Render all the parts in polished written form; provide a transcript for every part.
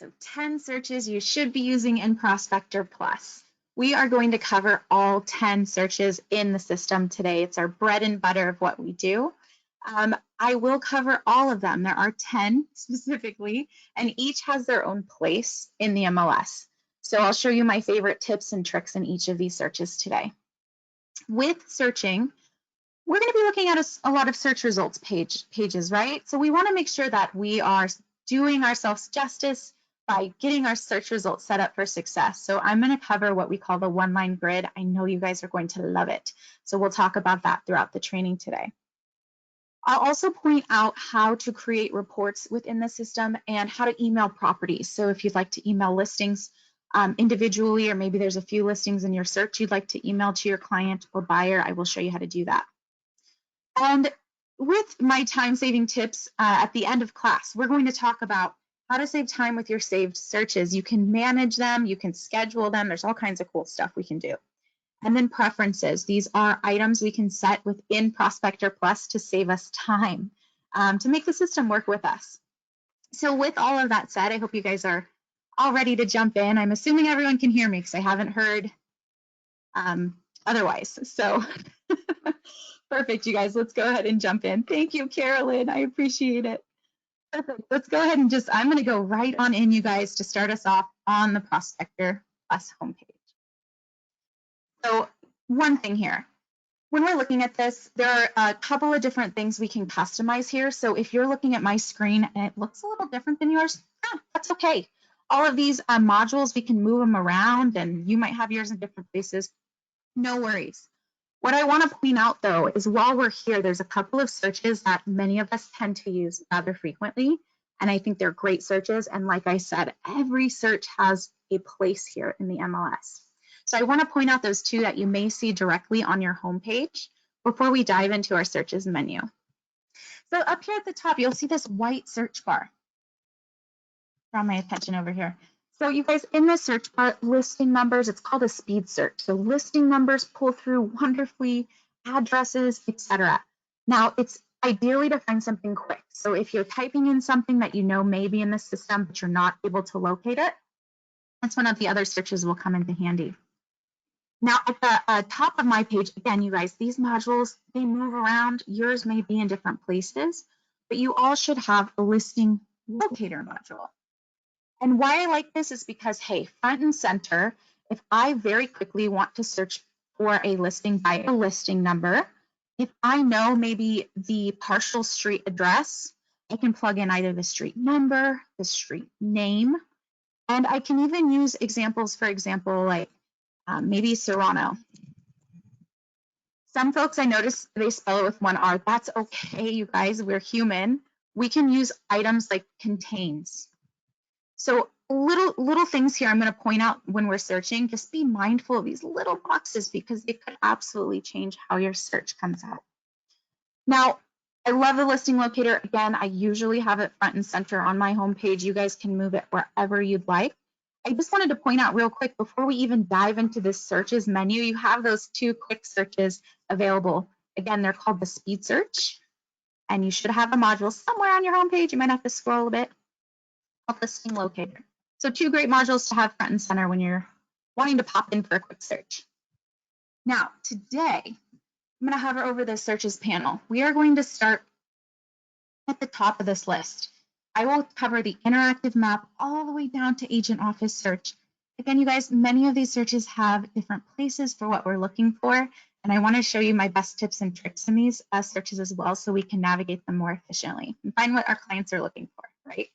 So 10 searches you should be using in Prospector Plus. We are going to cover all 10 searches in the system today. It's our bread and butter of what we do. I will cover all of them. There are 10 specifically, and each has their own place in the MLS. So I'll show you my favorite tips and tricks in each of these searches today. With searching, we're going to be looking at a lot of search results pages, right? So we want to make sure that we are doing ourselves justice by getting our search results set up for success. So I'm going to cover what we call the one-line grid. I know you guys are going to love it. So we'll talk about that throughout the training today. I'll also point out how to create reports within the system and how to email properties. So if you'd like to email listings individually, or maybe there's a few listings in your search you'd like to email to your client or buyer, I will show you how to do that. And with my time-saving tips at the end of class, we're going to talk about how to save time with your saved searches. You can manage them, you can schedule them, there's all kinds of cool stuff we can do. And then preferences. These are items we can set within Prospector Plus to save us time, to make the system work with us. So with all of that said, I hope you guys are all ready to jump in. I'm assuming everyone can hear me because I haven't heard otherwise. So perfect, you guys. Let's go ahead and jump in. Thank you, Carolyn. I appreciate it. Perfect. Let's go ahead and I'm going to go right on in, you guys, to start us off on the Prospector Plus homepage. So one thing here, when we're looking at this, there are a couple of different things we can customize here. So if you're looking at my screen and it looks a little different than yours, that's okay. All of these modules, we can move them around, and you might have yours in different places. No worries. What I want to point out, though, is while we're here, there's a couple of searches that many of us tend to use rather frequently, and I think they're great searches. And like I said, every search has a place here in the MLS. So I want to point out those two that you may see directly on your homepage before we dive into our searches menu. So up here at the top, you'll see this white search bar. Draw my attention over here. So you guys, in the search bar, listing numbers, it's called a speed search. So listing numbers pull through wonderfully, addresses, etc. Now, it's ideally to find something quick. So if you're typing in something that you know may be in the system, but you're not able to locate it, that's one of the other searches will come into handy. Now, at the top of my page, again, you guys, these modules, they move around. Yours may be in different places, but you all should have a listing locator module. And why I like this is because, hey, front and center, if I very quickly want to search for a listing by a listing number, if I know maybe the partial street address, I can plug in either the street number, the street name, and I can even use examples, for example, like maybe Serrano. Some folks I notice they spell it with one R. That's okay, you guys, we're human. We can use items like contains. So little things here I'm going to point out when we're searching. Just be mindful of these little boxes because they could absolutely change how your search comes out. Now, I love the listing locator. Again, I usually have it front and center on my homepage. You guys can move it wherever you'd like. I just wanted to point out real quick before we even dive into this searches menu, you have those two quick searches available. Again, they're called the speed search, and you should have a module somewhere on your homepage. You might have to scroll a bit. Listing locator. So two great modules to have front and center when you're wanting to pop in for a quick search. Now, today, I'm going to hover over the searches panel. We are going to start at the top of this list. I will cover the interactive map all the way down to agent office search. Again, you guys, many of these searches have different places for what we're looking for, and I want to show you my best tips and tricks in these searches as well so we can navigate them more efficiently and find what our clients are looking for, right?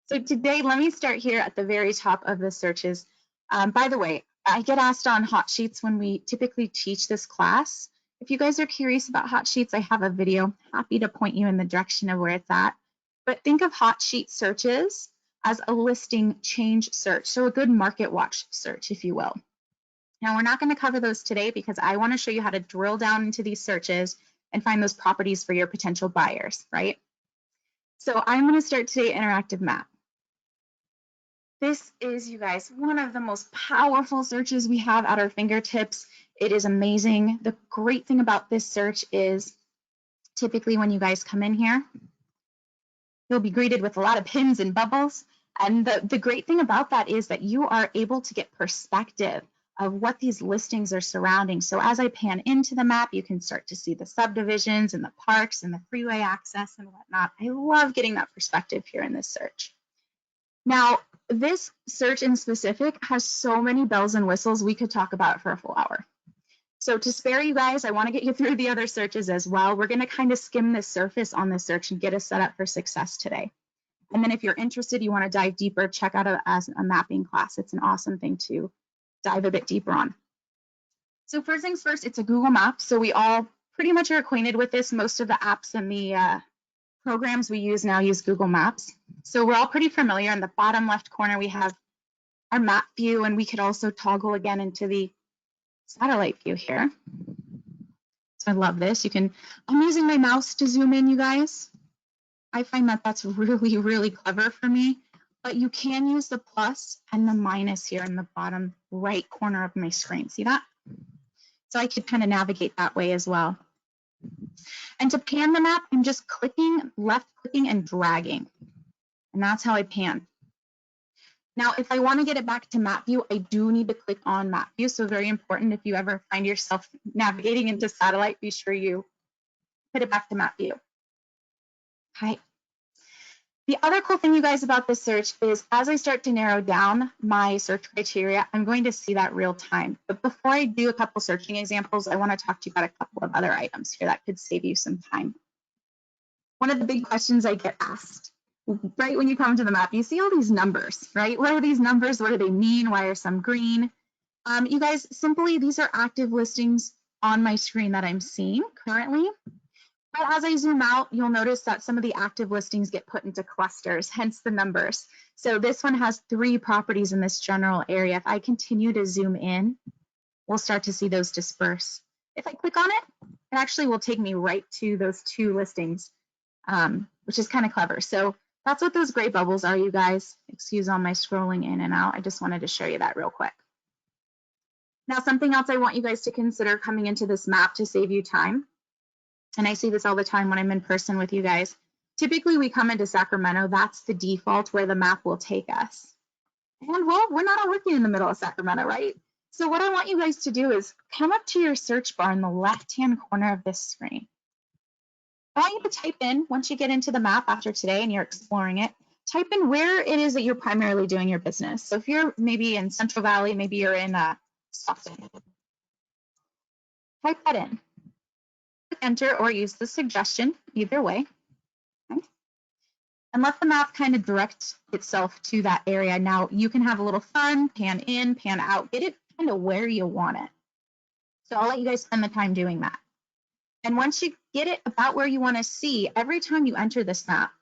So today, let me start here at the very top of the searches. By the way, I get asked on hot sheets when we typically teach this class. If you guys are curious about hot sheets, I have a video. Happy to point you in the direction of where it's at. But think of hot sheet searches as a listing change search, so a good market watch search, if you will. Now, we're not going to cover those today because I want to show you how to drill down into these searches and find those properties for your potential buyers, right? So I'm going to start today interactive map. This is, you guys, one of the most powerful searches we have at our fingertips. It is amazing. The great thing about this search is typically when you guys come in here, you'll be greeted with a lot of pins and bubbles. And the great thing about that is that you are able to get perspective of what these listings are surrounding. So as I pan into the map, you can start to see the subdivisions and the parks and the freeway access and whatnot. I love getting that perspective here in this search. Now, this search in specific has so many bells and whistles, we could talk about it for a full hour. So to spare you guys, I want to get you through the other searches as well. We're going to kind of skim the surface on this search and get us set up for success today. And then if you're interested, you want to dive deeper, check out a mapping class. It's an awesome thing to dive a bit deeper on. So first things first, it's a Google map. So we all pretty much are acquainted with this. Most of the apps and the programs we use now use Google Maps. So we're all pretty familiar. In the bottom left corner, we have our map view, and we could also toggle again into the satellite view here. So I love this. I'm using my mouse to zoom in, you guys. I find that that's really, really clever for me, but you can use the plus and the minus here in the bottom right corner of my screen. See that? So I could kind of navigate that way as well. And to pan the map, I'm just clicking, left clicking and dragging. And that's how I pan. Now, if I want to get it back to map view, I do need to click on map view. So very important, if you ever find yourself navigating into satellite, be sure you put it back to map view. Okay. The other cool thing, you guys, about this search is as I start to narrow down my search criteria, I'm going to see that real time. But before I do a couple searching examples, I want to talk to you about a couple of other items here that could save you some time. One of the big questions I get asked, right when you come to the map, you see all these numbers, right? What are these numbers? What do they mean? Why are some green? You guys, simply, these are active listings on my screen that I'm seeing currently. But as I zoom out, you'll notice that some of the active listings get put into clusters, hence the numbers. So this one has 3 properties in this general area. If I continue to zoom in, we'll start to see those disperse. If I click on it, it actually will take me right to those 2 listings, which is kind of clever. So that's what those gray bubbles are, you guys. Excuse all my scrolling in and out. I just wanted to show you that real quick. Now, something else I want you guys to consider coming into this map to save you time, and I see this all the time when I'm in person with you guys. Typically, we come into Sacramento. That's the default where the map will take us. And well, we're not all working in the middle of Sacramento, right? So what I want you guys to do is come up to your search bar in the left-hand corner of this screen. I want you to type in, once you get into the map after today and you're exploring it, type in where it is that you're primarily doing your business. So if you're maybe in Central Valley, maybe you're in Stockton, type that in. Enter or use the suggestion, either way. Okay. And let the map kind of direct itself to that area. Now you can have a little fun, pan in, pan out, get it kind of where you want it. So I'll let you guys spend the time doing that. And once you get it about where you want to see, every time you enter this map,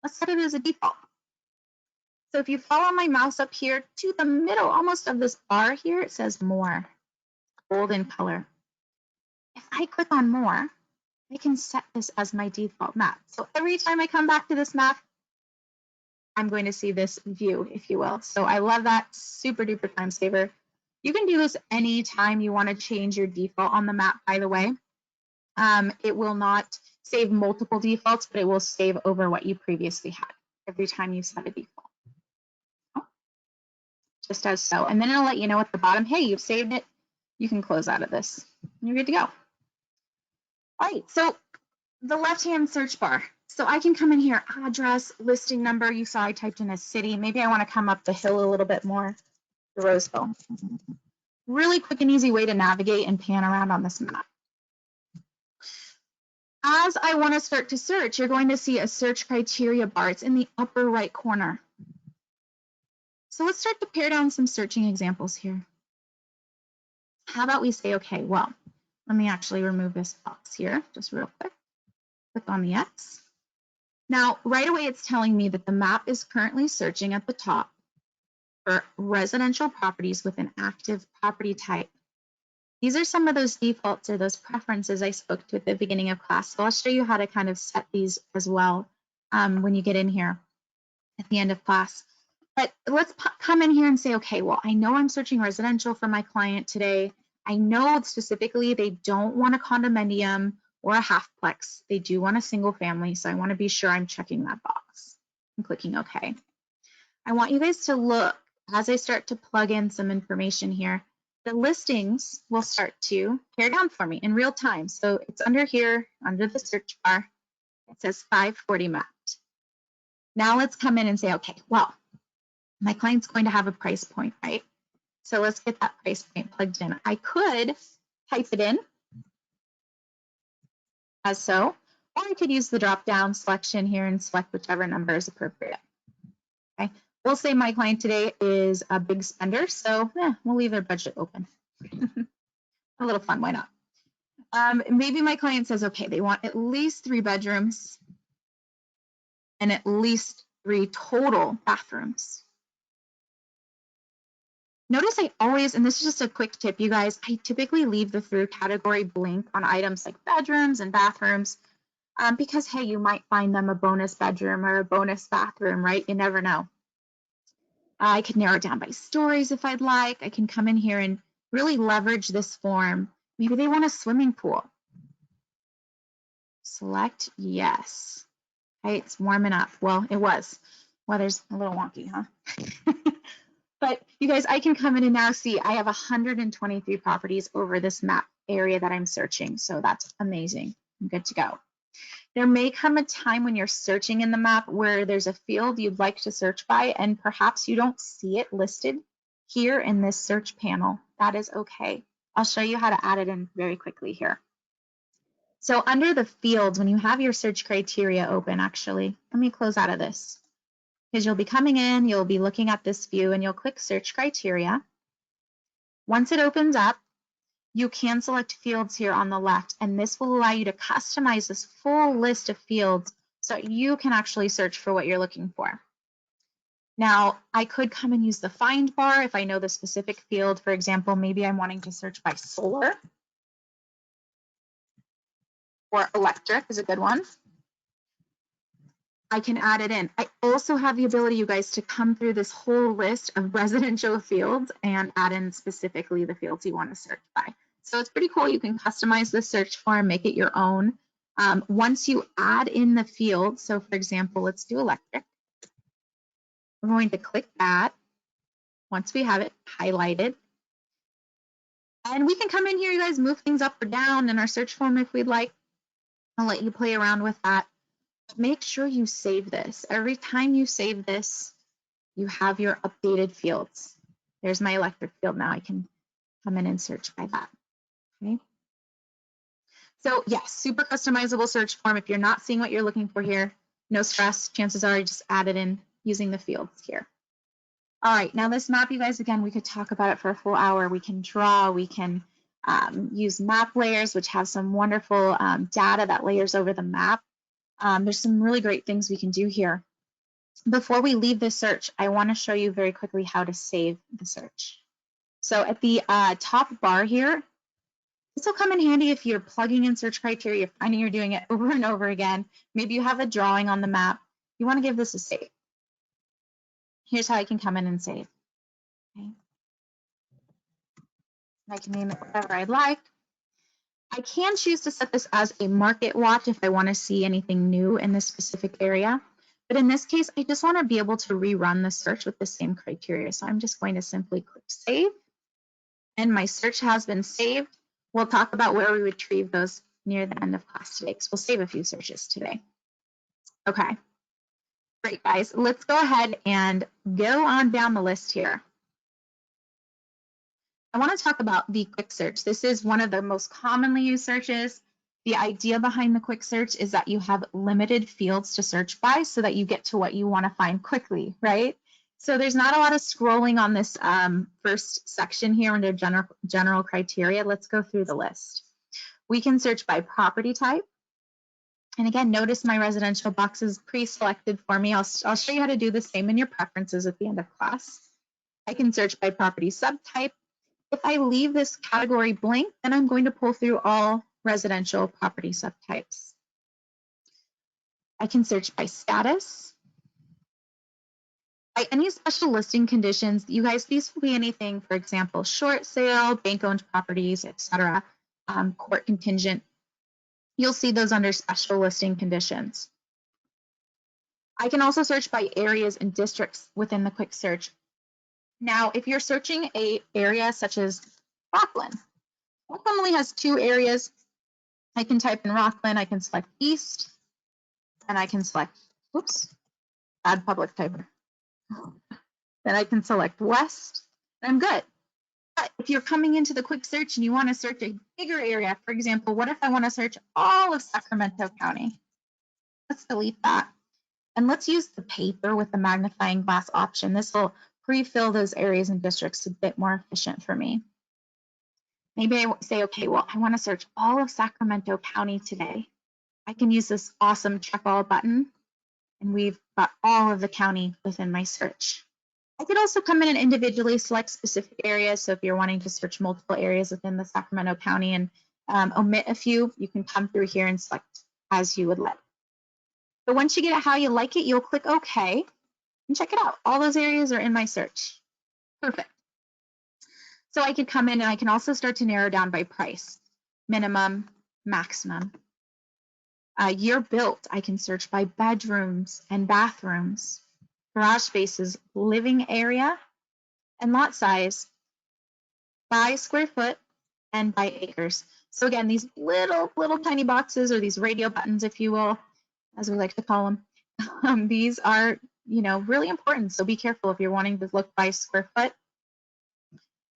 let's set it as a default. So if you follow my mouse up here to the middle, almost of this bar here, it says more, golden color. If I click on more, I can set this as my default map. So every time I come back to this map, I'm going to see this view, if you will. So I love that, super duper time saver. You can do this anytime you want to change your default on the map, by the way. It will not save multiple defaults, but it will save over what you previously had every time you set a default. Oh, just as so. And then it'll let you know at the bottom, hey, you've saved it. You can close out of this. You're good to go. All right, so the left-hand search bar. So I can come in here, address, listing number. You saw I typed in a city. Maybe I want to come up the hill a little bit more, the Roseville. Really quick and easy way to navigate and pan around on this map. As I want to start to search, you're going to see a search criteria bar. It's in the upper right corner. So let's start to pare down some searching examples here. How about we say, okay, well, let me actually remove this box here, just real quick. Click on the X. Now, right away, it's telling me that the map is currently searching at the top for residential properties with an active property type. These are some of those defaults or those preferences I spoke to at the beginning of class. So I'll show you how to kind of set these as well when you get in here at the end of class. But let's come in here and say, okay, well, I know I'm searching residential for my client today. I know specifically they don't want a condominium or a halfplex. They do want a single family. So I want to be sure I'm checking that box and clicking OK. I want you guys to look as I start to plug in some information here. The listings will start to pare down for me in real time. So it's under here, under the search bar. It says 540 mapped. Now let's come in and say, okay, well, my client's going to have a price point, right? So let's get that price point plugged in. I could type it in as so, or I could use the drop-down selection here and select whichever number is appropriate. Okay, we'll say my client today is a big spender, so we'll leave their budget open. A little fun, why not? Maybe my client says, okay, they want at least 3 bedrooms and at least 3 total bathrooms. Notice I always, and this is just a quick tip, you guys, I typically leave the through category blank on items like bedrooms and bathrooms because, hey, you might find them a bonus bedroom or a bonus bathroom, right? You never know. I could narrow it down by stories if I'd like. I can come in here and really leverage this form. Maybe they want a swimming pool. Select yes. Okay, it's warming up. Well, it was. Weather's a little wonky, huh? But you guys, I can come in and now see I have 123 properties over this map area that I'm searching. So that's amazing. I'm good to go. There may come a time when you're searching in the map where there's a field you'd like to search by and perhaps you don't see it listed here in this search panel. That is okay. I'll show you how to add it in very quickly here. So under the fields, when you have your search criteria open, actually, let me close out of this. Because you'll be coming in, you'll be looking at this view and you'll click search criteria. Once it opens up, you can select fields here on the left, and this will allow you to customize this full list of fields so you can actually search for what you're looking for. Now, I could come and use the find bar if I know the specific field. For example, maybe I'm wanting to search by solar or electric is a good one. I can add it in. I also have the ability, you guys, to come through this whole list of residential fields and add in specifically the fields you want to search by. So it's pretty cool. You can customize the search form, make it your own. Once you add in the field, so for example, let's do electric. We're going to click that once we have it highlighted. And we can come in here, you guys, move things up or down in our search form if we'd like. I'll let you play around with that. Make sure you save this. Every time you save this, you have your updated fields. There's my electric field now. I can come in and search by that. Okay. So yes, super customizable search form. If you're not seeing what you're looking for here, no stress. Chances are you just add it in using the fields here. All right, now this map, you guys, again, we could talk about it for a full hour. We can draw, we can use map layers, which have some wonderful data that layers over the map. There's some really great things we can do here. Before we leave this search, I want to show you very quickly how to save the search. So at the top bar here, this will come in handy if you're plugging in search criteria, you're finding you're doing it over and over again. Maybe you have a drawing on the map. You want to give this a save. Here's how I can come in and save. Okay. I can name it whatever I'd like. I can choose to set this as a market watch if I want to see anything new in this specific area. But in this case, I just want to be able to rerun the search with the same criteria. So I'm just going to simply click save. And my search has been saved. We'll talk about where we retrieve those near the end of class today, because we'll save a few searches today. Okay. Great, guys. Let's go ahead and go on down the list here. I want to talk about the quick search. This is one of the most commonly used searches. The idea behind the quick search is that you have limited fields to search by so that you get to what you want to find quickly, right? So there's not a lot of scrolling on this first section here under general criteria. Let's go through the list. We can search by property type. And again, notice my residential box is pre-selected for me. I'll show you how to do the same in your preferences at the end of class. I can search by property subtype. If I leave this category blank, then I'm going to pull through all residential property subtypes. I can search by status. By any special listing conditions, you guys, these will be anything, for example, short sale, bank-owned properties, etc., court contingent. You'll see those under special listing conditions. I can also search by areas and districts within the quick search. Now, if you're searching a area such as Rockland only has 2 areas. I can type in Rockland, I can select East, and I can select, oops, add public typer. Then I can select West, and I'm good. But if you're coming into the quick search and you want to search a bigger area, for example, what if I want to search all of Sacramento County? Let's delete that. And let's use the paper with the magnifying glass option. This will pre-fill those areas and districts a bit more efficient for me. Maybe I say, okay, well, I want to search all of Sacramento County today. I can use this awesome check all button, and we've got all of the county within my search. I could also come in and individually select specific areas. So if you're wanting to search multiple areas within the Sacramento County and omit a few, you can come through here and select as you would like. But once you get it how you like it, you'll click OK and check it out. All those areas are in my search. Perfect. So I could come in and I can also start to narrow down by price, minimum, maximum. Year built, I can search by bedrooms and bathrooms, garage spaces, living area, and lot size by square foot and by acres. So again, these little tiny boxes, or these radio buttons, if you will, as we like to call them, these are, really important. So be careful if you're wanting to look by square foot.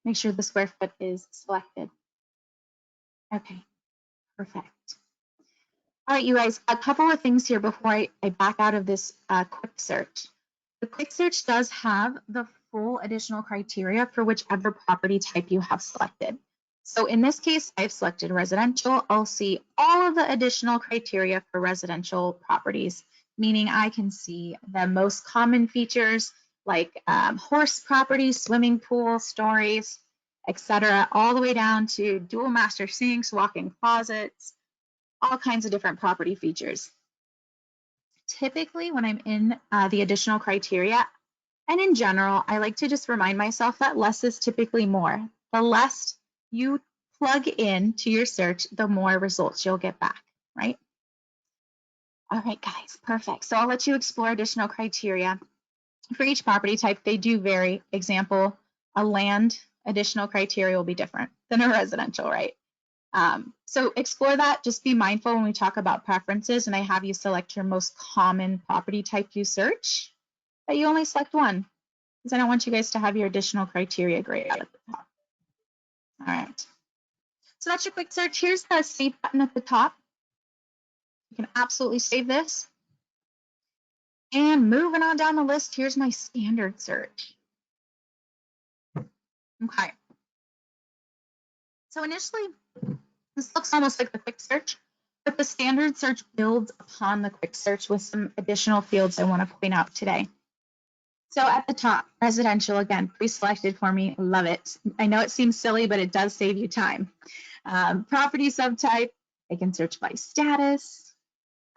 Make sure the square foot is selected. Okay, perfect. All right, you guys, a couple of things here before I back out of this quick search. The quick search does have the full additional criteria for whichever property type you have selected. So in this case, I've selected residential. I'll see all of the additional criteria for residential properties, meaning I can see the most common features like horse properties, swimming pool, stories, etc., all the way down to dual master sinks, walk-in closets, all kinds of different property features. Typically, when I'm in the additional criteria, and in general, I like to just remind myself that less is typically more. The less you plug in to your search, the more results you'll get back, right? All right, guys, perfect. So I'll let you explore additional criteria. For each property type, they do vary. Example, a land additional criteria will be different than a residential, right? So explore that. Just be mindful when we talk about preferences and I have you select your most common property type you search, that you only select one, because I don't want you guys to have your additional criteria grayed out at the top. All right. So that's your quick search. Here's the save button at the top. You can absolutely save this. And moving on down the list, here's my standard search. Okay. So initially, this looks almost like the quick search, but the standard search builds upon the quick search with some additional fields I want to point out today. So at the top, residential, again, pre-selected for me. Love it. I know it seems silly, but it does save you time. Property subtype, I can search by status.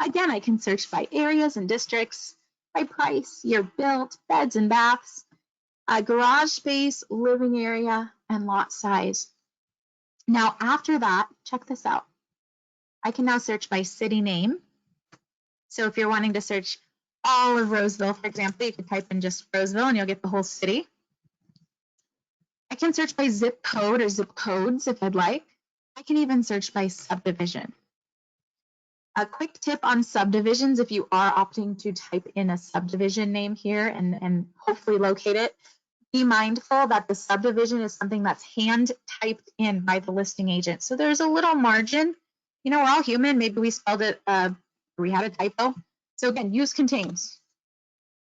Again, I can search by areas and districts, by price, year built, beds and baths, garage space, living area, and lot size. Now, after that, check this out. I can now search by city name. So if you're wanting to search all of Roseville, for example, you could type in just Roseville and you'll get the whole city. I can search by zip code or zip codes if I'd like. I can even search by subdivision. A quick tip on subdivisions, if you are opting to type in a subdivision name here and hopefully locate it, be mindful that the subdivision is something that's hand typed in by the listing agent. So there's a little margin. We're all human. Maybe we spelled it, we had a typo. So again, use contains.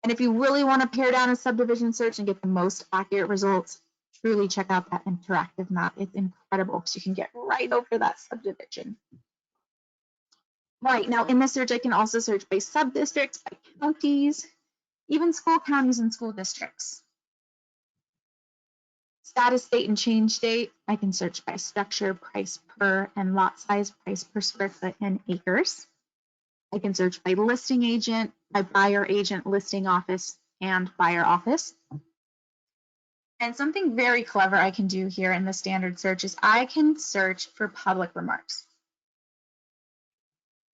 And if you really want to pare down a subdivision search and get the most accurate results, truly check out that interactive map. It's incredible because you can get right over that subdivision. Right, now in the search, I can also search by sub-districts, by counties, even school counties and school districts. Status date and change date, I can search by structure, price per, and lot size, price per square foot, and acres. I can search by listing agent, by buyer agent, listing office, and buyer office. And something very clever I can do here in the standard search is I can search for public remarks.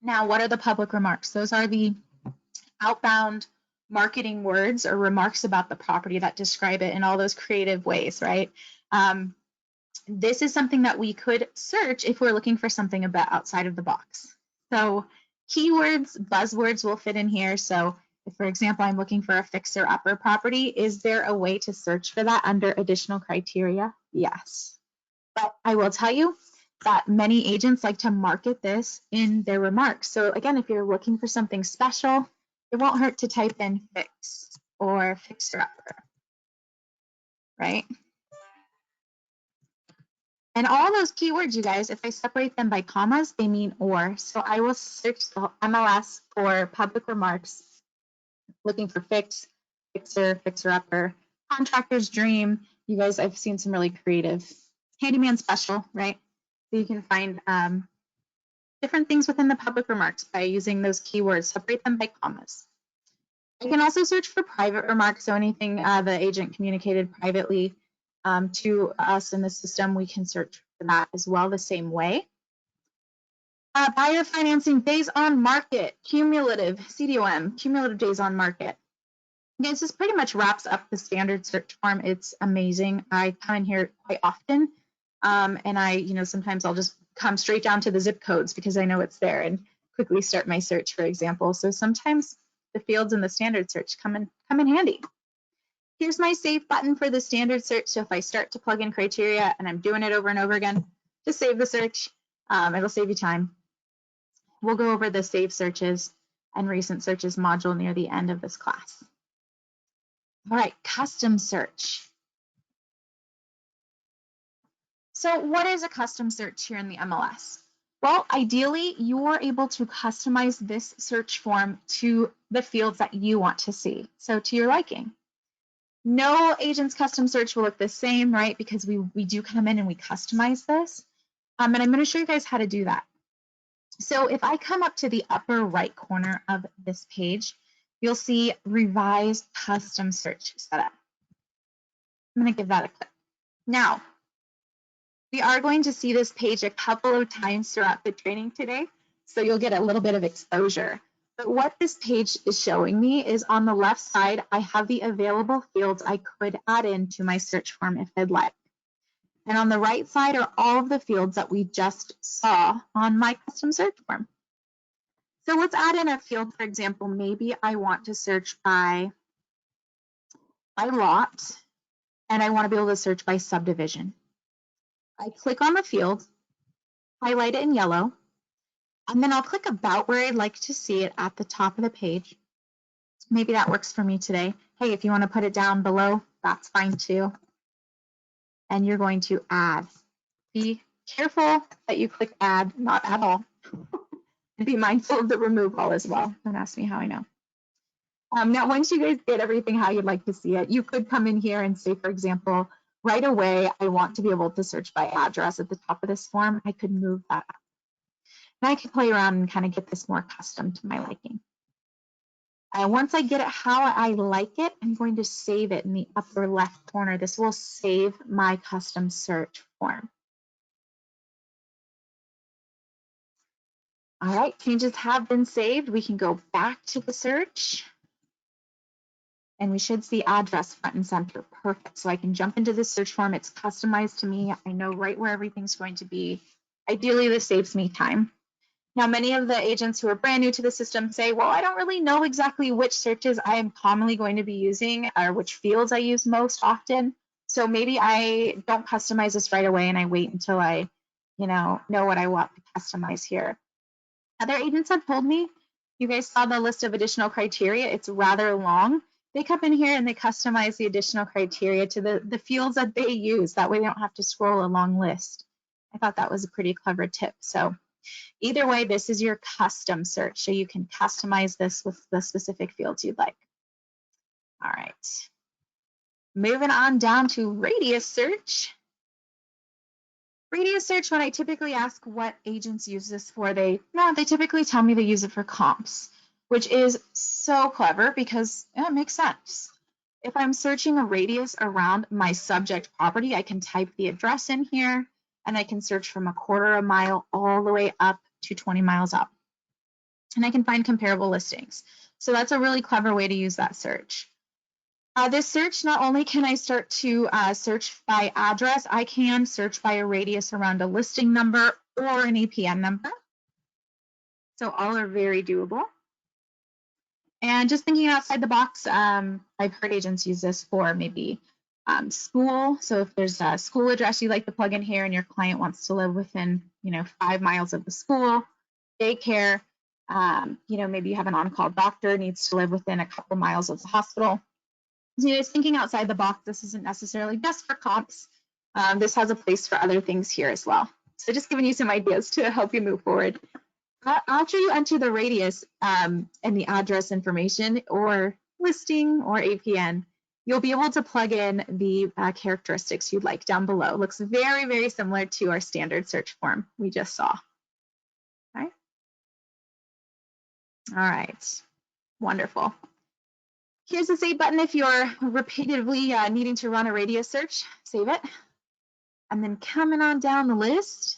Now, what are the public remarks? Those are the outbound marketing words or remarks about the property that describe it in all those creative ways, right? This is something that we could search if we're looking for something about outside of the box. So keywords, buzzwords will fit in here. So if, for example, I'm looking for a fixer-upper property, is there a way to search for that under additional criteria? Yes. But I will tell you that many agents like to market this in their remarks. So again, if you're looking for something special, it won't hurt to type in fix or fixer-upper, right? And all those keywords, you guys, if I separate them by commas, they mean or. So I will search the MLS for public remarks, looking for fix, fixer, fixer-upper, contractor's dream. You guys, I've seen some really creative handyman special, right? So you can find different things within the public remarks by using those keywords, separate them by commas. I can also search for private remarks, so anything the agent communicated privately to us in the system, we can search for that as well the same way. Buyer financing days on market, cumulative, CDOM, cumulative days on market. Again, this pretty much wraps up the standard search form. It's amazing. I come in here quite often, and I, sometimes I'll just come straight down to the zip codes because I know it's there and quickly start my search, for example. So sometimes the fields in the standard search come in handy. Here's my save button for the standard search. So if I start to plug in criteria and I'm doing it over and over again, just save the search. It'll save you time. We'll go over the save searches and recent searches module near the end of this class. All right, custom search. So what is a custom search here in the MLS? Well, ideally, you're able to customize this search form to the fields that you want to see, so to your liking. No agent's custom search will look the same, right? Because we do come in and we customize this. And I'm going to show you guys how to do that. So if I come up to the upper right corner of this page, you'll see Revise Custom Search Setup. I'm going to give that a click. Now, we are going to see this page a couple of times throughout the training today, so you'll get a little bit of exposure. But what this page is showing me is on the left side, I have the available fields I could add into my search form if I'd like. And on the right side are all of the fields that we just saw on my custom search form. So let's add in a field, for example, maybe I want to search by lot, and I want to be able to search by subdivision. I click on the field, highlight it in yellow, and then I'll click about where I'd like to see it at the top of the page. Maybe that works for me today. Hey, if you want to put it down below, that's fine too. And you're going to add. Be careful that you click add, not at all. And be mindful of the remove all as well. Don't ask me how I know. Now, once you guys get everything how you'd like to see it, you could come in here and say, for example, right away, I want to be able to search by address at the top of this form. I could move that up. And I can play around and kind of get this more custom to my liking. And once I get it how I like it, I'm going to save it in the upper left corner. This will save my custom search form. All right, changes have been saved. We can go back to the search. And we should see address front and center. Perfect. So I can jump into this search form. It's customized to me. I know right where everything's going to be. Ideally, this saves me time. Now, many of the agents who are brand new to the system say, well, I don't really know exactly which searches I am commonly going to be using or which fields I use most often. So maybe I don't customize this right away and I wait until I, know what I want to customize here. Other agents have told me, you guys saw the list of additional criteria. It's rather long. They come in here and they customize the additional criteria to the fields that they use. That way they don't have to scroll a long list. I thought that was a pretty clever tip. So either way, this is your custom search. So you can customize this with the specific fields you'd like. All right. Moving on down to radius search. Radius search, when I typically ask what agents use this for, they typically tell me they use it for comps, which is so clever because it makes sense. If I'm searching a radius around my subject property, I can type the address in here and I can search from 1/4 mile all the way up to 20 miles up. And I can find comparable listings. So that's a really clever way to use that search. This search, not only can I start to search by address, I can search by a radius around a listing number or an APN number. So all are very doable. And just thinking outside the box, I've heard agents use this for maybe school. So if there's a school address you like to plug in here and your client wants to live within, 5 miles of the school, daycare, maybe you have an on-call doctor needs to live within a couple miles of the hospital. So you guys thinking outside the box, this isn't necessarily just for comps. This has a place for other things here as well. So just giving you some ideas to help you move forward. After you enter the radius and the address information or listing or APN, you'll be able to plug in the characteristics you'd like down below. It looks very, very similar to our standard search form we just saw. Okay. All right, wonderful. Here's the save button if you're repeatedly needing to run a radius search, save it. And then coming on down the list,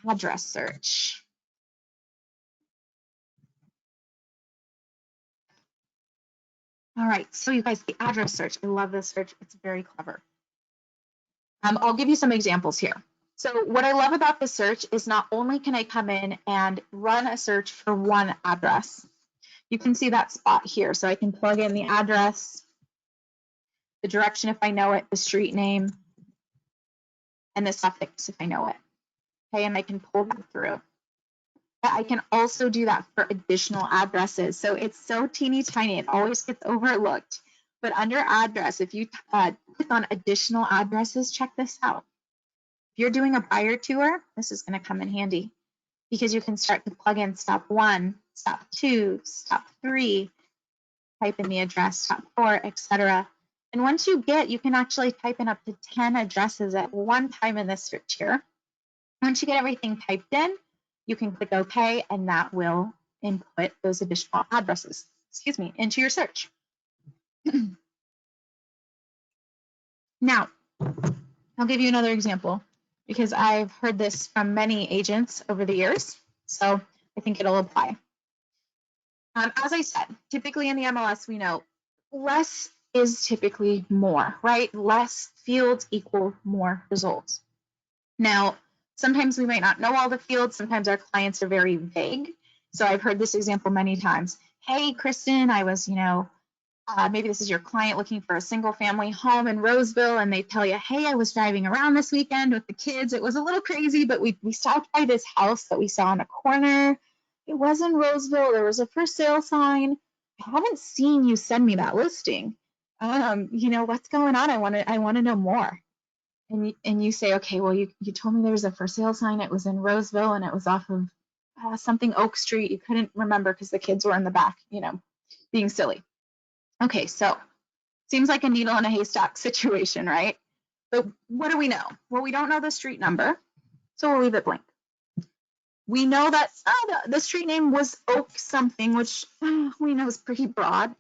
address search. All right, so you guys, the address search, I love this search. It's very clever. I'll give you some examples here. So what I love about this search is not only can I come in and run a search for one address, you can see that spot here. So I can plug in the address, the direction if I know it, the street name, and the suffix if I know it. Okay, and I can pull that through. I can also do that for additional addresses. So it's so teeny tiny, it always gets overlooked. But under address, if you click on additional addresses, check this out. If you're doing a buyer tour, this is going to come in handy because you can start to plug in stop 1, stop 2, stop 3, type in the address, stop 4, etc. And once you can actually type in up to 10 addresses at one time in this search here. Once you get everything typed in, you can click OK, and that will input those additional addresses, into your search. Now, I'll give you another example because I've heard this from many agents over the years, so I think it'll apply. As I said, typically in the MLS, we know less is typically more, right? Less fields equal more results. Now, sometimes we might not know all the fields. Sometimes our clients are very vague. So I've heard this example many times. Hey, Kristen, I was, maybe this is your client looking for a single family home in Roseville, and they tell you, hey, I was driving around this weekend with the kids. It was a little crazy, but we stopped by this house that we saw on a corner. It was in Roseville. There was a for sale sign. I haven't seen you send me that listing. What's going on? I want to know more. And you say, okay, well, you told me there was a for sale sign. It was in Roseville, and it was off of something Oak Street. You couldn't remember because the kids were in the back, being silly. Okay, so seems like a needle in a haystack situation, right? But what do we know? Well, we don't know the street number, so we'll leave it blank. We know that the street name was Oak something, which we know is pretty broad.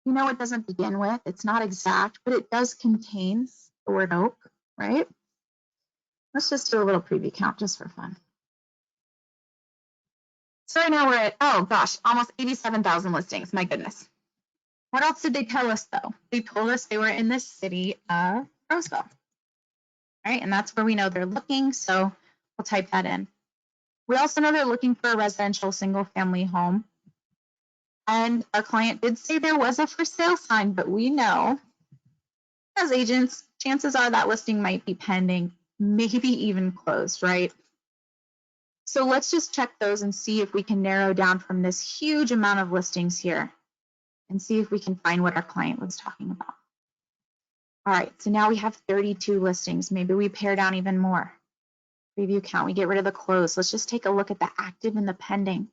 We know it doesn't begin with. It's not exact, but it does contain the word oak, right? Let's just do a little preview count just for fun. So right now we're at, oh gosh, almost 87,000 listings. My goodness. What else did they tell us though? They told us they were in the city of Roseville, right? And that's where we know they're looking. So we'll type that in. We also know they're looking for a residential single family home. And our client did say there was a for sale sign, but we know as agents, chances are that listing might be pending, maybe even closed, right? So let's just check those and see if we can narrow down from this huge amount of listings here and see if we can find what our client was talking about. All right, so now we have 32 listings. Maybe we pare down even more. Preview count, we get rid of the closed. Let's just take a look at the active and the pending.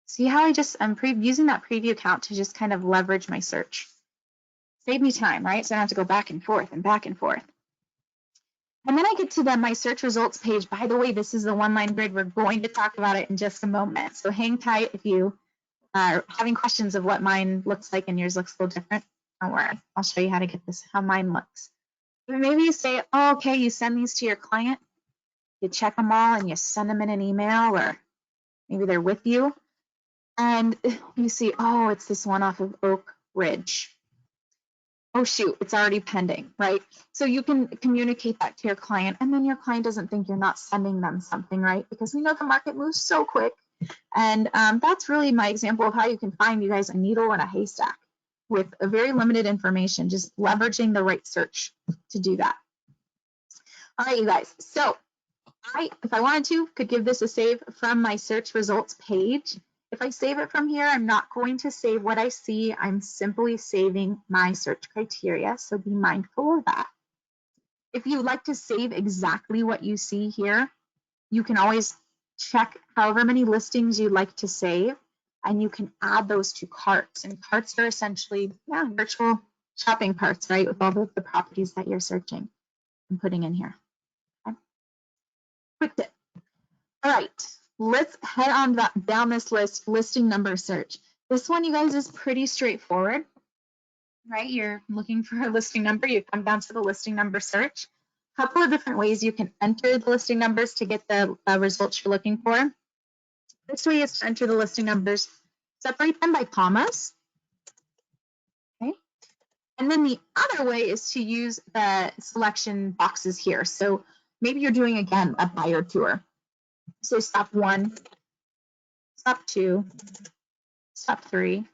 See how I'm using that preview count to just kind of leverage my search. Save me time, right? So I don't have to go back and forth and back and forth. And then I get to my search results page. By the way, this is the one-line grid. We're going to talk about it in just a moment. So hang tight if you are having questions of what mine looks like and yours looks a little different. Don't worry. I'll show you how to get this, how mine looks. But maybe you say, oh, okay, you send these to your client. You check them all and you send them in an email, or maybe they're with you. And you see, oh, it's this one off of Oak Ridge. Oh shoot, it's already pending, right? So you can communicate that to your client, and then your client doesn't think you're not sending them something, right? Because we know the market moves so quick. And that's really my example of how you can find, you guys, a needle in a haystack with a very limited information, just leveraging the right search to do that. All right, you guys. So if I wanted to, could give this a save from my search results page. If I save it from here, I'm not going to save what I see. I'm simply saving my search criteria. So be mindful of that. If you would like to save exactly what you see here, you can always check however many listings you'd like to save, and you can add those to carts. And carts are essentially virtual shopping carts, right, with all of the properties that you're searching and putting in here. Okay. Quick tip. All right, let's head on down this list, listing number search. This one, you guys, is pretty straightforward, right? You're looking for a listing number, you come down to the listing number search. A couple of different ways you can enter the listing numbers to get the results you're looking for. This way is to enter the listing numbers, separate them by commas, okay? And then the other way is to use the selection boxes here. So maybe you're doing, again, a buyer tour. So stop 1, stop 2, stop 3.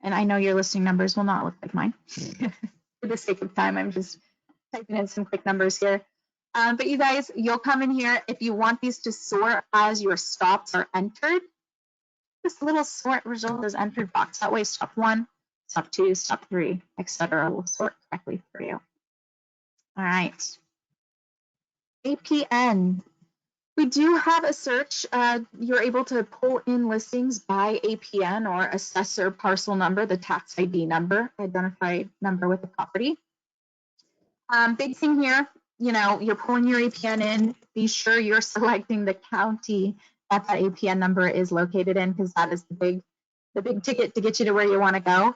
And I know your listing numbers will not look like mine. For the sake of time, I'm just typing in some quick numbers here. But you guys, you'll come in here. If you want these to sort as your stops are entered, this little sort result is entered box. That way, stop 1, stop 2, stop 3, etc. will sort correctly for you. All right. APN. We do have a search. You're able to pull in listings by APN or assessor parcel number, the tax ID number, identified number with the property. Big thing here, you're pulling your APN in. Be sure you're selecting the county that APN number is located in, because that is the big ticket to get you to where you want to go.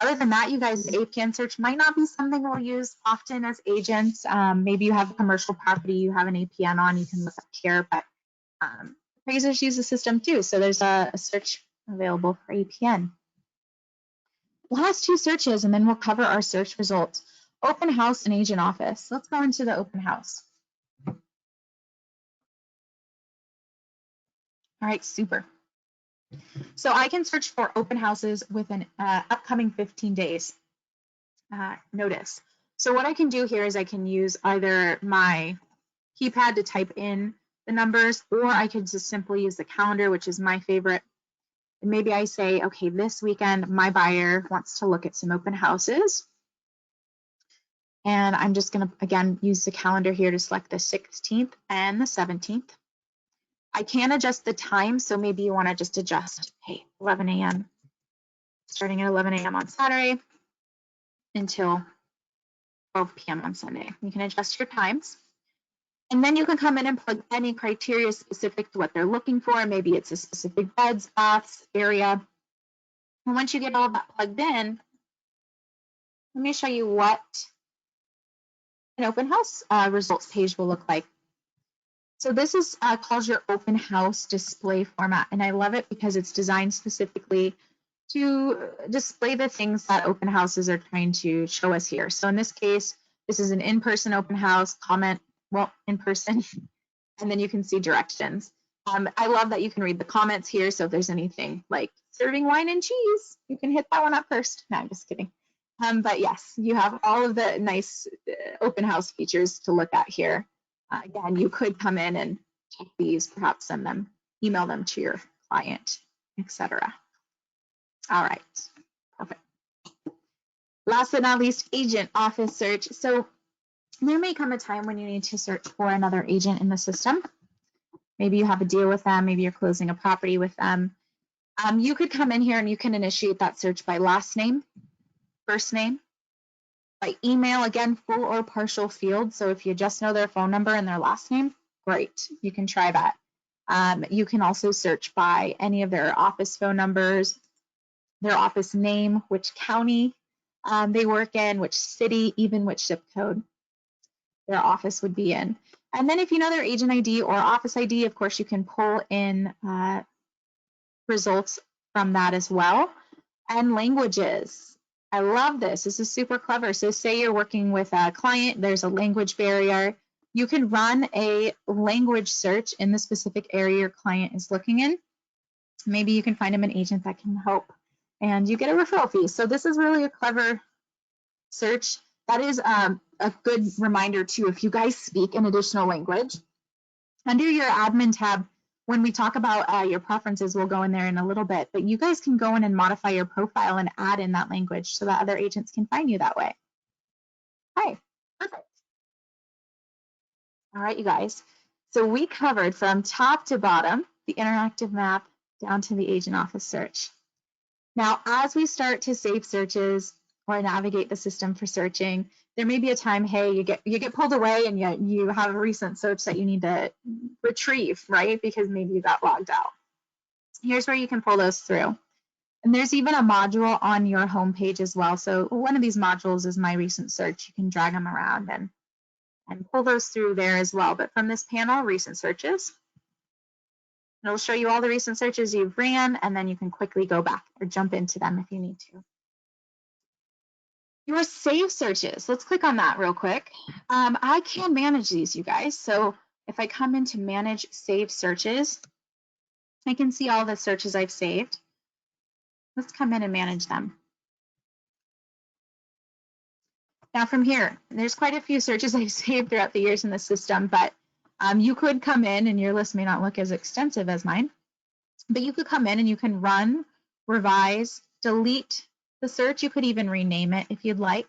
Other than that, you guys, the APN search might not be something we'll use often as agents. Maybe you have a commercial property, you have an APN on, you can look up here, but appraisers use the system too. So there's a search available for APN. Last 2 searches, and then we'll cover our search results. Open house and agent office. Let's go into the open house. All right, super. So I can search for open houses with an upcoming 15 days notice. So what I can do here is I can use either my keypad to type in the numbers, or I could just simply use the calendar, which is my favorite. And maybe I say, okay, this weekend, my buyer wants to look at some open houses. And I'm just going to, again, use the calendar here to select the 16th and the 17th. I can adjust the time, so maybe you want to just adjust, hey, 11 a.m., starting at 11 a.m. on Saturday until 12 p.m. on Sunday. You can adjust your times. And then you can come in and plug any criteria specific to what they're looking for. Maybe it's a specific beds, baths, area. And once you get all that plugged in, let me show you what an open house results page will look like. So this is called your open house display format, and I love it because it's designed specifically to display the things that open houses are trying to show us here. So in this case, this is an in-person open house, comment, well, in person, and then you can see directions. I love that you can read the comments here, so if there's anything like serving wine and cheese, you can hit that one up first. No, I'm just kidding. But yes, you have all of the nice open house features to look at here. Again, you could come in and check these, perhaps send them, email them to your client, etc. All right, perfect. Last but not least, agent office search. So there may come a time when you need to search for another agent in the system. Maybe you have a deal with them, maybe you're closing a property with them. You could come in here and you can initiate that search by last name, first name, by email, again, full or partial field. So if you just know their phone number and their last name, great, you can try that. You can also search by any of their office phone numbers, their office name, which county they work in, which city, even which zip code their office would be in. And then if you know their agent ID or office ID, of course, you can pull in results from that as well. And languages. I love this. This is super clever. So say you're working with a client, there's a language barrier. You can run a language search in the specific area your client is looking in. Maybe you can find them an agent that can help and you get a referral fee. So this is really a clever search. That is a good reminder too, if you guys speak an additional language. Under your admin tab, when we talk about your preferences, we'll go in there in a little bit, but you guys can go in and modify your profile and add in that language so that other agents can find you that way. Okay, perfect. All right, you guys. So we covered from top to bottom, the interactive map down to the agent office search. Now, as we start to save searches or navigate the system for searching, there may be a time, hey, you get pulled away and you have a recent search that you need to retrieve, right? Because maybe you got logged out. Here's where you can pull those through. And there's even a module on your homepage as well. So one of these modules is my recent search. You can drag them around and pull those through there as well. But from this panel, recent searches, it'll show you all the recent searches you've ran, and then you can quickly go back or jump into them if you need to. Your save searches, let's click on that real quick. I can manage these, you guys. So if I come into manage save searches, I can see all the searches I've saved. Let's come in and manage them. Now from here, there's quite a few searches I've saved throughout the years in the system, but you could come in and your list may not look as extensive as mine, but you could come in and you can run, revise, delete the search. You could even rename it if you'd like.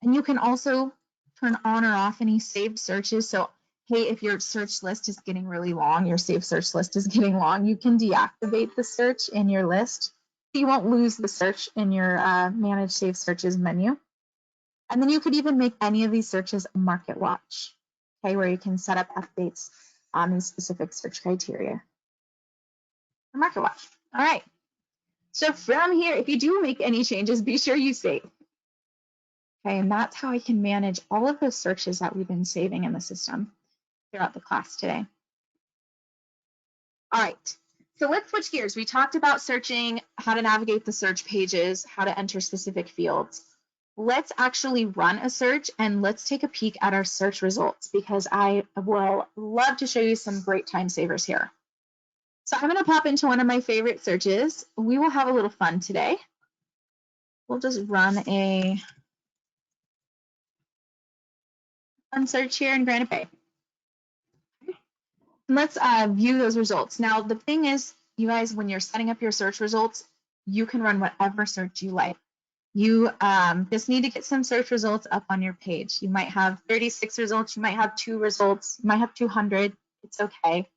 And you can also turn on or off any saved searches. So, hey, if your search list is getting really long, your saved search list is getting long, you can deactivate the search in your list. You won't lose the search in your manage saved searches menu. And then you could even make any of these searches a market watch, okay, where you can set up updates on these specific search criteria. A market watch. All right. So from here, if you do make any changes, be sure you save. Okay, and that's how I can manage all of those searches that we've been saving in the system throughout the class today. All right, so let's switch gears. We talked about searching, how to navigate the search pages, how to enter specific fields. Let's actually run a search and let's take a peek at our search results because I will love to show you some great time savers here. So I'm going to pop into one of my favorite searches. We will have a little fun today. We'll just run a fun search here in Granite Bay. Let's view those results. Now, the thing is, you guys, when you're setting up your search results, you can run whatever search you like. You just need to get some search results up on your page. You might have 36 results, you might have 2 results, you might have 200. It's okay.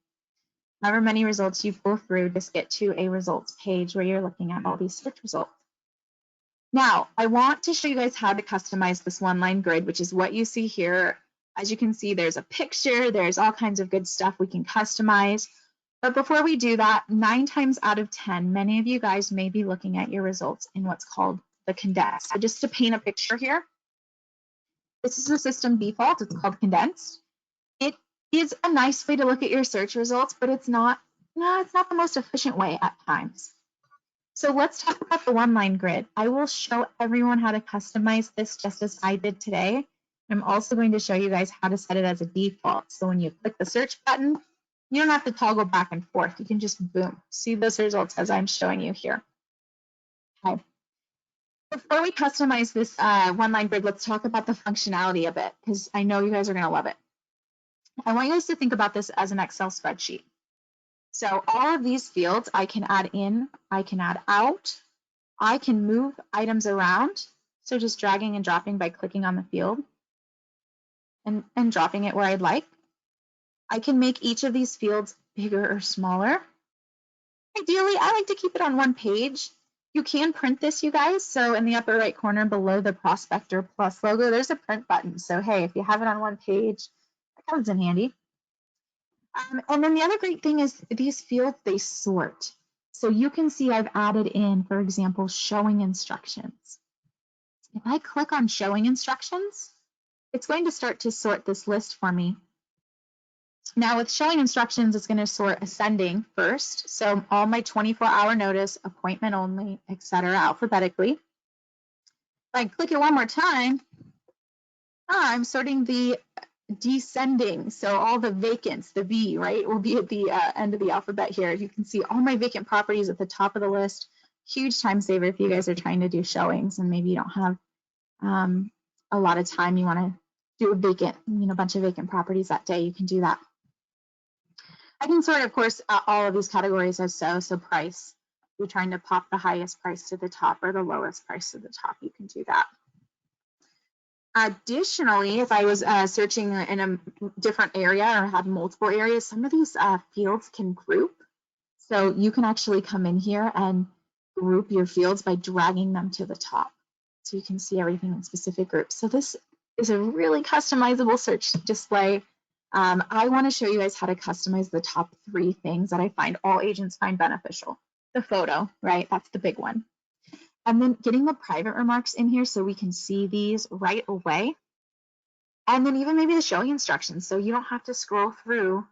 However many results you pull through, just get to a results page where you're looking at all these search results. Now, I want to show you guys how to customize this one-line grid, which is what you see here. As you can see, there's a picture, there's all kinds of good stuff we can customize. But before we do that, 9 times out of 10, many of you guys may be looking at your results in what's called the condensed. So just to paint a picture here, this is the system default, it's called condensed. It is a nice way to look at your search results, but it's not the most efficient way at times. So let's talk about the one-line grid. I will show everyone how to customize this just as I did today. I'm also going to show you guys how to set it as a default. So when you click the search button, you don't have to toggle back and forth. You can just, boom, see those results as I'm showing you here. Okay. Before we customize this one-line grid, let's talk about the functionality a bit, because I know you guys are going to love it. I want you guys to think about this as an Excel spreadsheet. So all of these fields I can add in, I can add out, I can move items around. So just dragging and dropping by clicking on the field and dropping it where I'd like. I can make each of these fields bigger or smaller. Ideally, I like to keep it on one page. You can print this, you guys. So in the upper right corner below the Prospector Plus logo, there's a print button. So hey, if you have it on one page, that comes in handy. And then the other great thing is these fields, they sort. So you can see I've added in, for example, showing instructions. If I click on showing instructions, it's going to start to sort this list for me. Now with showing instructions, it's going to sort ascending first. So all my 24-hour notice, appointment only, etc., alphabetically. If I click it one more time, I'm sorting the descending. So all the vacants, the V, right, will be at the end of the alphabet here. You can see all my vacant properties at the top of the list. Huge time saver if you guys are trying to do showings and maybe you don't have a lot of time. You want to do a vacant, a bunch of vacant properties that day. You can do that. I can sort, of course, all of these categories as so price. You're trying to pop the highest price to the top or the lowest price to the top. You can do that. Additionally, if I was searching in a different area or had multiple areas, some of these fields can group. So you can actually come in here and group your fields by dragging them to the top. So you can see everything in specific groups. So this is a really customizable search display. I want to show you guys how to customize the top 3 things that I find all agents find beneficial. The photo, right? That's the big one. And then getting the private remarks in here so we can see these right away. And then even maybe the showing instructions. So you don't have to scroll through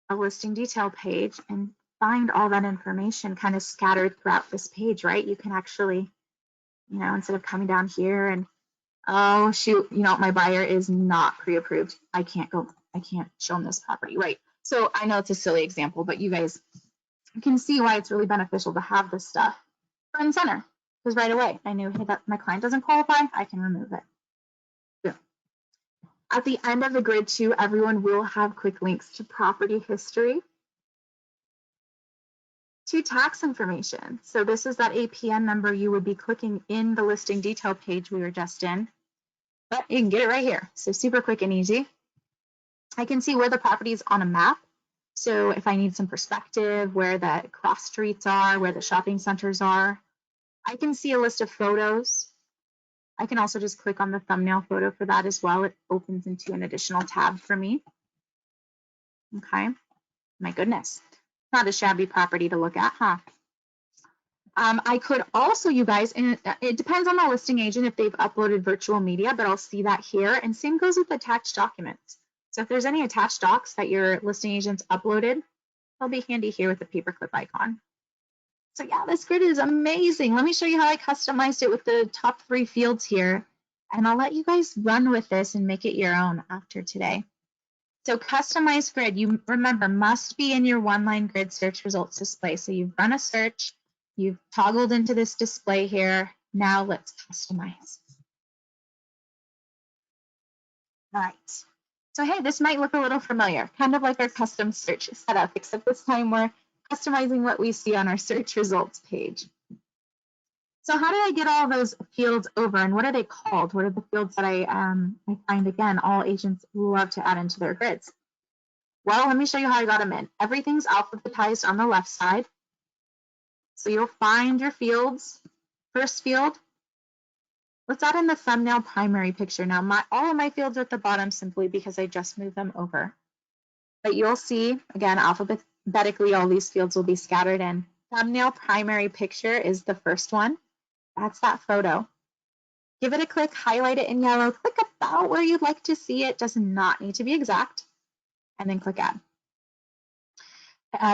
a listing detail page and find all that information kind of scattered throughout this page, right? You can actually, instead of coming down here and, oh, shoot, my buyer is not pre-approved. I can't show them this property, right? So I know it's a silly example, but you guys can see why it's really beneficial to have this stuff front and center. Because right away, I knew, hey, that my client doesn't qualify, I can remove it. Boom. At the end of the grid too, everyone will have quick links to property history, to tax information. So this is that APN number you would be clicking in the listing detail page we were just in, but you can get it right here. So super quick and easy. I can see where the property is on a map. So if I need some perspective, where the cross streets are, where the shopping centers are, I can see a list of photos. I can also just click on the thumbnail photo for that as well. It opens into an additional tab for me. Okay, my goodness. Not a shabby property to look at, huh? I could also, you guys, and it depends on the listing agent if they've uploaded virtual media, but I'll see that here. And same goes with attached documents. So if there's any attached docs that your listing agent's uploaded, they'll be handy here with the paperclip icon. So yeah, this grid is amazing. Let me show you how I customized it with the top 3 fields here. And I'll let you guys run with this and make it your own after today. So customized grid, you remember, must be in your one-line grid search results display. So you've run a search, you've toggled into this display here. Now let's customize. All right. So hey, this might look a little familiar, kind of like our custom search setup, except this time we're customizing what we see on our search results page. So how did I get all those fields over, and what are they called? What are the fields that I find, again, all agents love to add into their grids? Well, let me show you how I got them in. Everything's alphabetized on the left side. So you'll find your fields. First field, let's add in the thumbnail primary picture. Now, all of my fields are at the bottom simply because I just moved them over. But you'll see, again, alphabetically, all these fields will be scattered in. Thumbnail primary picture is the first one. That's that photo. Give it a click, highlight it in yellow, click about where you'd like to see it. Does not need to be exact. And then click add.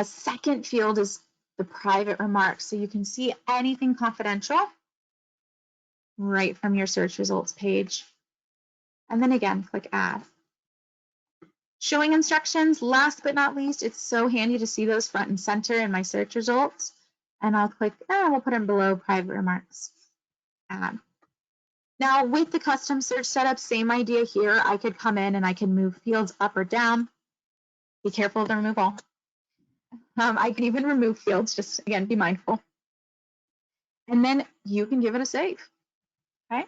Second field is the private remarks. So you can see anything confidential right from your search results page. And then again, click add. Showing instructions, last but not least, it's so handy to see those front and center in my search results. And I'll click, we'll put them below private remarks. Add. Now with the custom search setup, same idea here. I could come in and I can move fields up or down. Be careful of the removal. I can even remove fields, just again, be mindful. And then you can give it a save, okay?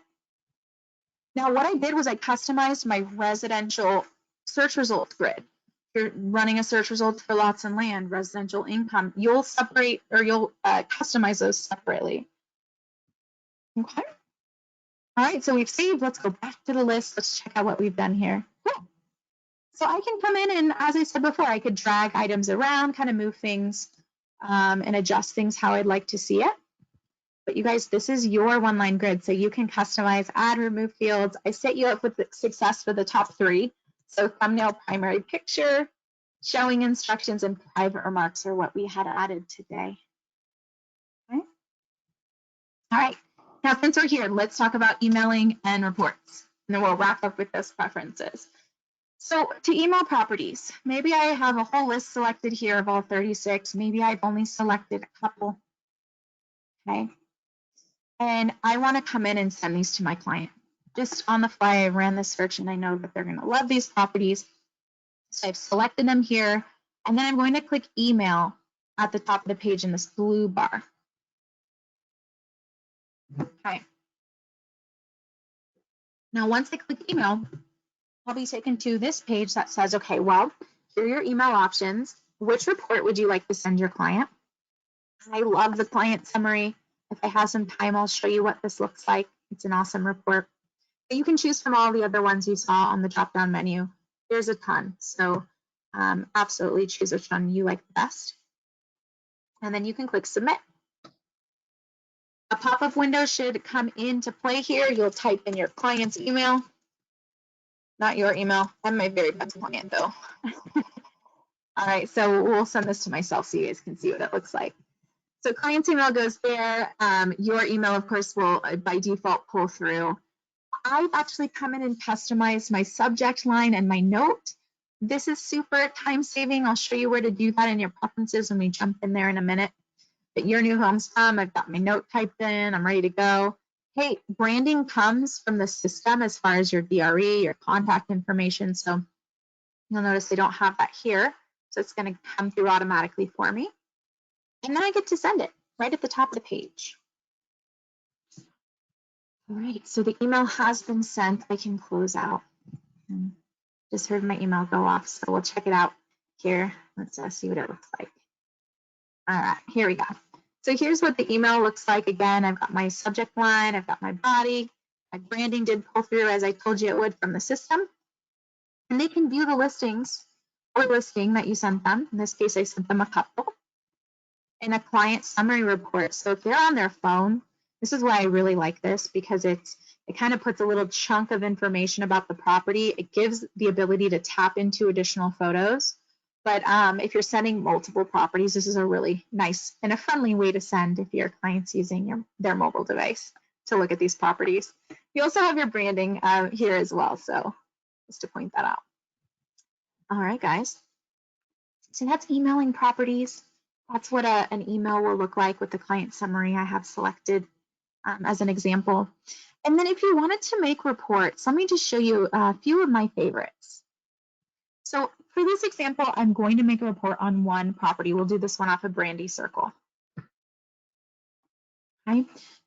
Now what I did was I customized my residential search results grid. If you're running a search result for lots and land, residential income, you'll separate or you'll customize those separately. Okay. All right, so we've saved. Let's go back to the list. Let's check out what we've done here. Cool. So I can come in and, as I said before, I could drag items around, kind of move things and adjust things how I'd like to see it. But you guys, this is your one-line grid, so you can customize, add, remove fields. I set you up with success for the top 3. So thumbnail primary picture, Showing instructions and private remarks are what we had added today. Okay. All right. Now, since we're here, let's talk about emailing and reports. And then we'll wrap up with those preferences. So to email properties, maybe I have a whole list selected here of all 36. Maybe I've only selected a couple. Okay. And I want to come in and send these to my client. Just on the fly, I ran this search and I know that they're going to love these properties. So I've selected them here. And then I'm going to click email at the top of the page in this blue bar. Okay. Now, once I click email, I'll be taken to this page that says, okay, well, here are your email options. Which report would you like to send your client? I love the client summary. If I have some time, I'll show you what this looks like. It's an awesome report. But you can choose from all the other ones you saw on the drop-down menu. There's a ton. So absolutely choose which one you like best. And then you can click submit. A pop-up window should come into play here. You'll type in your client's email. Not your email. I'm my very best client, though. All right, so we'll send this to myself so you guys can see what it looks like. So client's email goes there. Your email, of course, will by default pull through. I've actually come in and customized my subject line and my note. This is super time saving. I'll show you where to do that in your preferences when we jump in there in a minute. But your new home's come. I've got my note typed in. I'm ready to go. Hey, branding comes from the system as far as your DRE, your contact information. So you'll notice they don't have that here. So it's going to come through automatically for me. And then I get to send it right at the top of the page. All right, so the email has been sent. I can close out. Just heard my email go off, so we'll check it out here. Let's see what it looks like. All right, here we go. So here's what the email looks like. Again, I've got my subject line, I've got my body. My branding did pull through as I told you it would from the system. And they can view the listings or listing that you sent them. In this case, I sent them a couple. In a client summary report. So if they're on their phone, this is why I really like this, because it kind of puts a little chunk of information about the property. It gives the ability to tap into additional photos. But if you're sending multiple properties, this is a really nice and a friendly way to send if your client's using their mobile device to look at these properties. You also have your branding here as well, so just to point that out. All right, guys. So that's emailing properties. That's what an email will look like with the client summary I have selected as an example. And then if you wanted to make reports, let me just show you a few of my favorites. So for this example, I'm going to make a report on one property. We'll do this one off of Brandy Circle. Okay.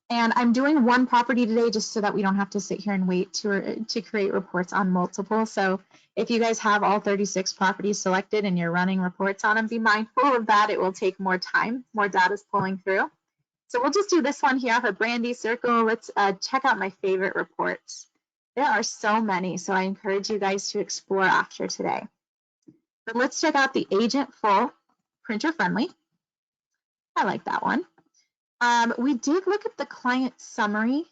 And I'm doing one property today just so that we don't have to sit here and wait to create reports on multiple. So if you guys have all 36 properties selected and you're running reports on them, be mindful of that. It will take more time. More data is pulling through. So we'll just do this one here off of Brandy Circle. Let's check out my favorite reports. There are so many, so I encourage you guys to explore after today. But let's check out the Agent Full Printer Friendly. I like that one. We did look at the client summary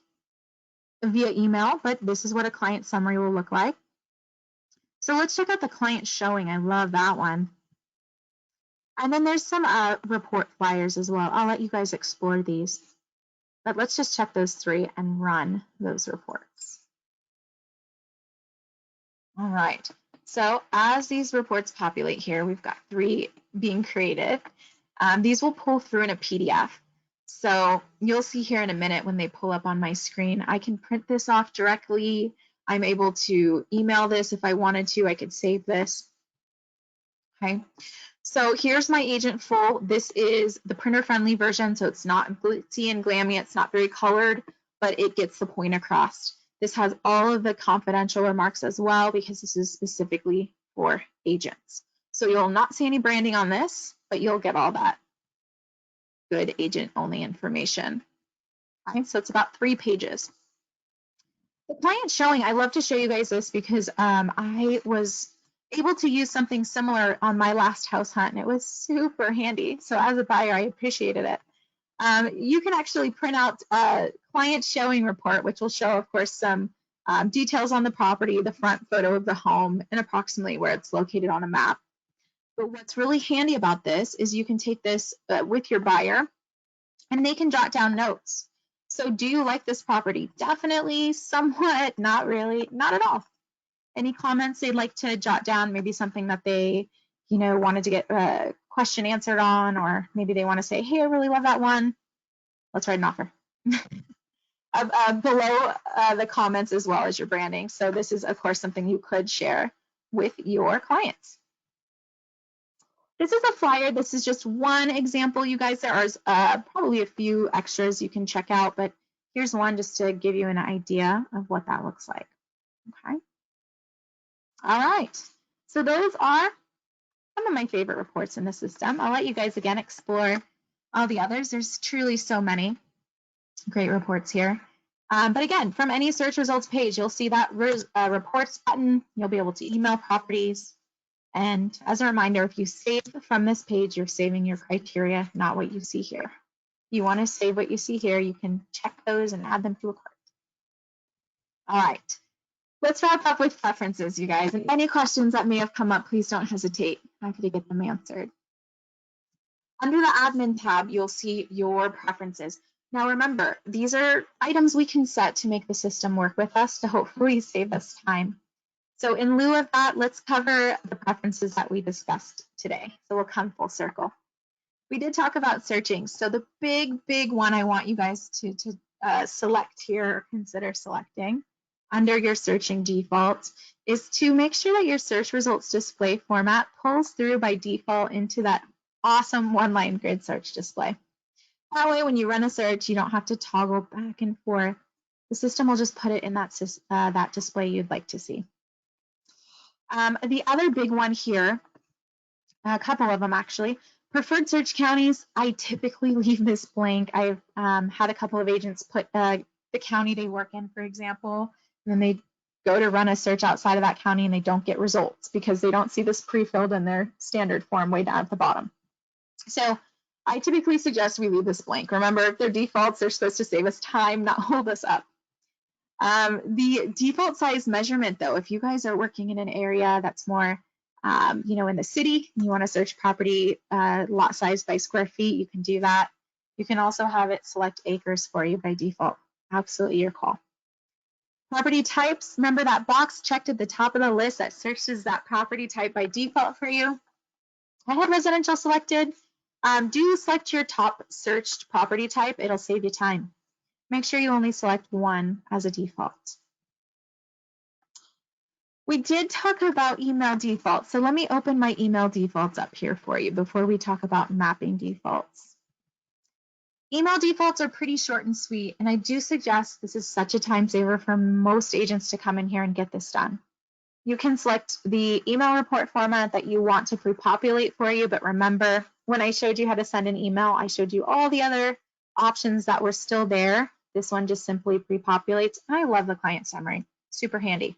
via email, but this is what a client summary will look like. So let's check out the client showing. I love that one. And then there's some report flyers as well. I'll let you guys explore these. But let's just check those three and run those reports. All right. So as these reports populate here, we've got 3 being created. These will pull through in a PDF. So you'll see here in a minute when they pull up on my screen, I can print this off directly. I'm able to email this if I wanted to. I could save this. Okay. So here's my Agent Full. This is the printer-friendly version, so it's not glitzy and glammy. It's not very colored, but it gets the point across. This has all of the confidential remarks as well because this is specifically for agents. So you'll not see any branding on this, but you'll get all that good agent-only information. Okay, so it's about 3 pages. The client showing, I love to show you guys this because I was able to use something similar on my last house hunt, and it was super handy. So as a buyer, I appreciated it. You can actually print out a client showing report, which will show, of course, some details on the property, the front photo of the home, and approximately where it's located on a map. But what's really handy about this is you can take this with your buyer and they can jot down notes. So do you like this property? Definitely, somewhat, not really, not at all. Any comments they'd like to jot down, maybe something that they, wanted to get a question answered on, or maybe they want to say, hey, I really love that one. Let's write an offer. Below the comments as well as your branding. So this is, of course, something you could share with your clients. This is a flyer. This is just one example, you guys. There are probably a few extras you can check out, but here's one just to give you an idea of what that looks like. Okay. All right. So those are some of my favorite reports in the system. I'll let you guys again explore all the others. There's truly so many great reports here. But again, from any search results page, you'll see that reports button. You'll be able to email properties. And as a reminder, if you save from this page, you're saving your criteria, not what you see here. You want to save what you see here, you can check those and add them to a cart. All right, let's wrap up with preferences, you guys. And any questions that may have come up, please don't hesitate. I'm happy to get them answered. Under the admin tab, you'll see your preferences. Now remember, these are items we can set to make the system work with us to hopefully save us time. So in lieu of that, let's cover the preferences that we discussed today. So we'll come full circle. We did talk about searching. So the big one I want you guys to select here or consider selecting under your searching default is to make sure that your search results display format pulls through by default into that awesome one-line grid search display. That way, when you run a search, you don't have to toggle back and forth. The system will just put it in that display you'd like to see. The other big one here, a couple of them actually, preferred search counties, I typically leave this blank. I've had a couple of agents put the county they work in, for example, and then they go to run a search outside of that county and they don't get results because they don't see this pre-filled in their standard form way down at the bottom. So I typically suggest we leave this blank. Remember, if they're defaults, they're supposed to save us time, not hold us up. The default size measurement, though, if you guys are working in an area that's more, in the city, you want to search property lot size by square feet, you can do that. You can also have it select acres for you by default. Absolutely your call. Property types, remember that box checked at the top of the list that searches that property type by default for you. I had residential selected. Do select your top searched property type. It'll save you time. Make sure you only select one as a default. We did talk about email defaults, so let me open my email defaults up here for you before we talk about mapping defaults. Email defaults are pretty short and sweet, and I do suggest this is such a time saver for most agents to come in here and get this done. You can select the email report format that you want to pre-populate for you, but remember, when I showed you how to send an email, I showed you all the other options that were still there. This one just simply pre-populates, and I love the client summary. Super handy.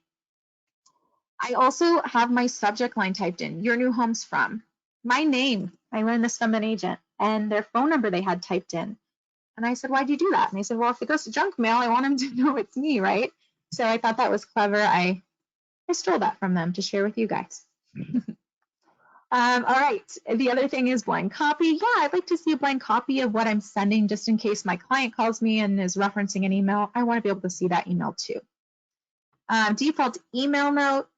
I also have my subject line typed in, your new home's from. My name, I learned this from an agent, and their phone number they had typed in. And I said, why'd you do that? And they said, well, if it goes to junk mail, I want them to know it's me, right? So I thought that was clever. I stole that from them to share with you guys. All right, the other thing is blank copy. Yeah, I'd like to see a blank copy of what I'm sending just in case my client calls me and is referencing an email. I want to be able to see that email too. Default email note,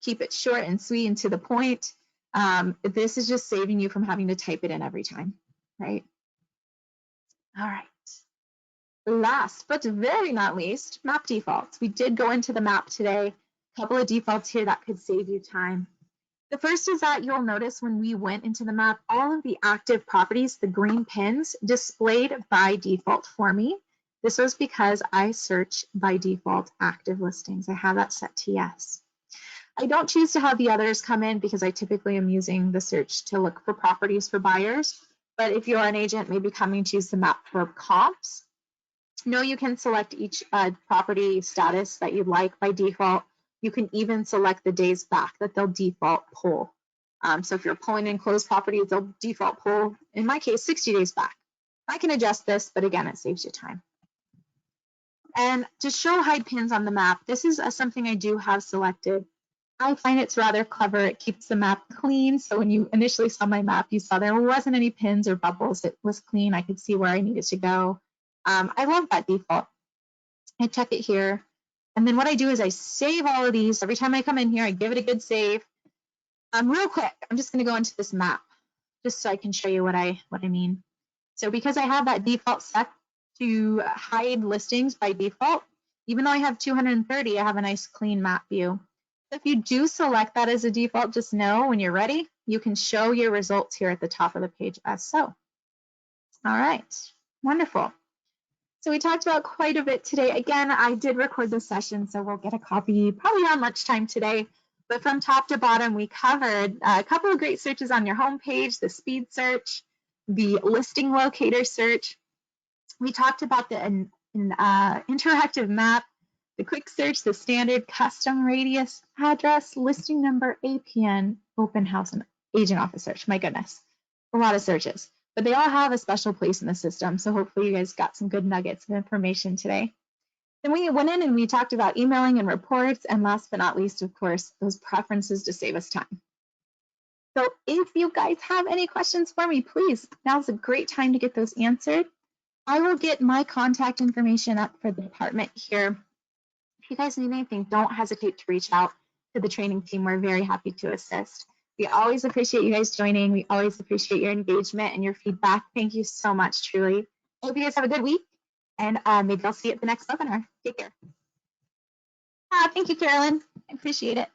keep it short and sweet and to the point. This is just saving you from having to type it in every time, right? All right. Last but very not least, map defaults. We did go into the map today. A couple of defaults here that could save you time. The first is that you'll notice when we went into the map, all of the active properties, the green pins, displayed by default for me. This was because I search by default active listings. I have that set to yes. I don't choose to have the others come in because I typically am using the search to look for properties for buyers. But if you're an agent, maybe coming to use the map for comps, no, you can select each property status that you'd like by default. You can even select the days back that they'll default pull. So if you're pulling in closed properties, they'll default pull, in my case, 60 days back. I can adjust this, but again, it saves you time. And to show hide pins on the map, this is something I do have selected. I find it's rather clever. It keeps the map clean. So when you initially saw my map, you saw there wasn't any pins or bubbles. It was clean. I could see where I needed to go. I love that default. I check it here. And then what I do is I save all of these. Every time I come in here, I give it a good save. Real quick, I'm just going to go into this map just so I can show you what I mean. So because I have that default set to hide listings by default, even though I have 230, I have a nice clean map view. So if you do select that as a default, just know when you're ready, you can show your results here at the top of the page as so. All right, wonderful. So we talked about quite a bit today. Again, I did record this session, so we'll get a copy probably around lunchtime today. But from top to bottom, we covered a couple of great searches on your homepage, the speed search, the listing locator search. We talked about the interactive map, the quick search, the standard custom radius, address, listing number, APN, open house, and agent office search. My goodness, a lot of searches. But they all have a special place in the system. So hopefully you guys got some good nuggets of information today. Then we went in and we talked about emailing and reports. And last but not least, of course, those preferences to save us time. So if you guys have any questions for me, please, now's a great time to get those answered. I will get my contact information up for the department here. If you guys need anything, don't hesitate to reach out to the training team. We're very happy to assist. We always appreciate you guys joining. We always appreciate your engagement and your feedback. Thank you so much, truly. I hope you guys have a good week, and maybe I'll see you at the next webinar. Take care. Thank you, Carolyn. I appreciate it.